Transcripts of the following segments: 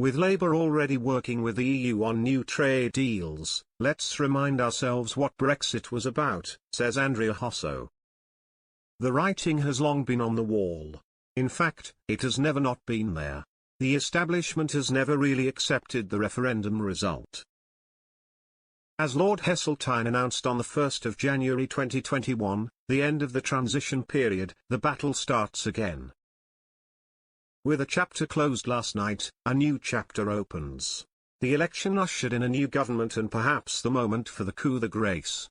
With Labour already working with the EU on new trade deals, let's remind ourselves what Brexit was about, says Andrea Hosso. The writing has long been on the wall. In fact, it has never not been there. The establishment has never really accepted the referendum result. As Lord Heseltine announced on the 1st of January 2021, the end of the transition period, the battle starts again. With a chapter closed last night, a new chapter opens. The election ushered in a new government and perhaps the moment for the coup de grace.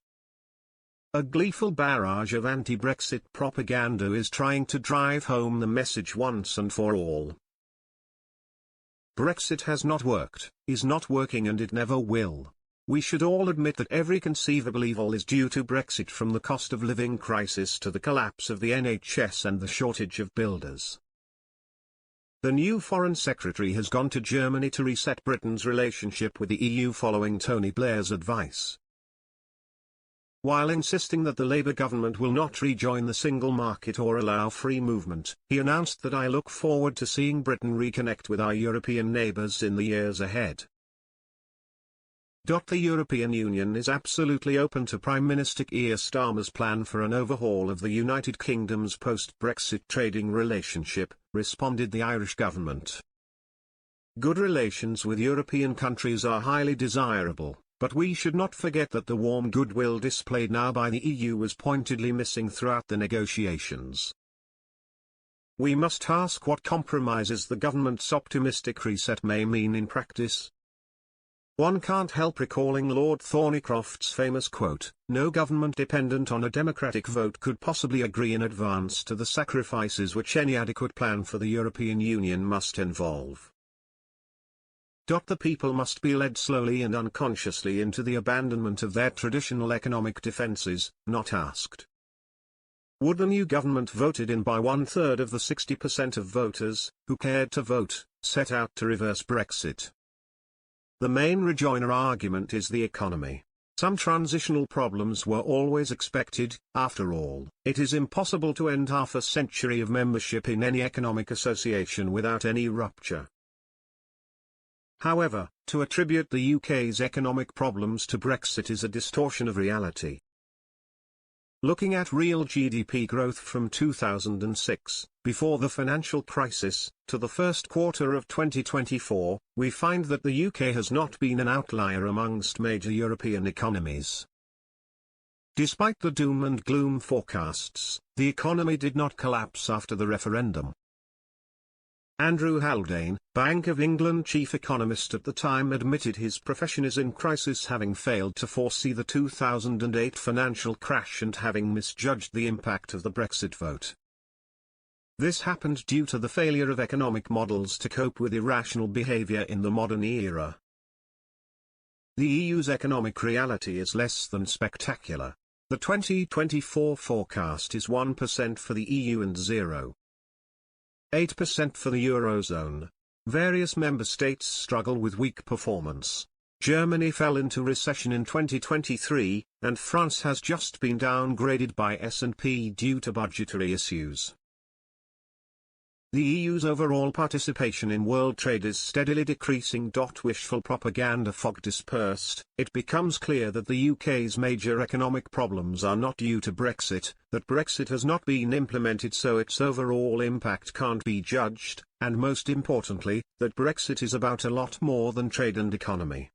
A gleeful barrage of anti-Brexit propaganda is trying to drive home the message once and for all. Brexit has not worked, is not working, and it never will. We should all admit that every conceivable evil is due to Brexit, from the cost of living crisis to the collapse of the NHS and the shortage of builders. The new Foreign Secretary has gone to Germany to reset Britain's relationship with the EU following Tony Blair's advice. While insisting that the Labour government will not rejoin the single market or allow free movement, he announced that "I look forward to seeing Britain reconnect with our European neighbours in the years ahead." The European Union is absolutely open to Prime Minister Keir Starmer's plan for an overhaul of the United Kingdom's post-Brexit trading relationship, responded the Irish government. Good relations with European countries are highly desirable, but we should not forget that the warm goodwill displayed now by the EU was pointedly missing throughout the negotiations. We must ask what compromises the government's optimistic reset may mean in practice. One can't help recalling Lord Thornycroft's famous quote, "No government dependent on a democratic vote could possibly agree in advance to the sacrifices which any adequate plan for the European Union must involve." The people must be led slowly and unconsciously into the abandonment of their traditional economic defences, not asked. Would the new government, voted in by 1/3 of the 60% of voters, who cared to vote, set out to reverse Brexit? The main rejoinder argument is the economy. Some transitional problems were always expected. After all, it is impossible to end half a century of membership in any economic association without any rupture. However, to attribute the UK's economic problems to Brexit is a distortion of reality. Looking at real GDP growth from 2006, before the financial crisis, to the first quarter of 2024, we find that the UK has not been an outlier amongst major European economies. Despite the doom and gloom forecasts, the economy did not collapse after the referendum. Andrew Haldane, Bank of England chief economist at the time, admitted his profession is in crisis, having failed to foresee the 2008 financial crash and having misjudged the impact of the Brexit vote. This happened due to the failure of economic models to cope with irrational behaviour in the modern era. The EU's economic reality is less than spectacular. The 2024 forecast is 1% for the EU and 0.8% for the Eurozone. Various member states struggle with weak performance. Germany fell into recession in 2023, and France has just been downgraded by S&P due to budgetary issues. The EU's overall participation in world trade is steadily decreasing. Wishful propaganda fog dispersed, it becomes clear that the UK's major economic problems are not due to Brexit, that Brexit has not been implemented so its overall impact can't be judged, and most importantly, that Brexit is about a lot more than trade and economy.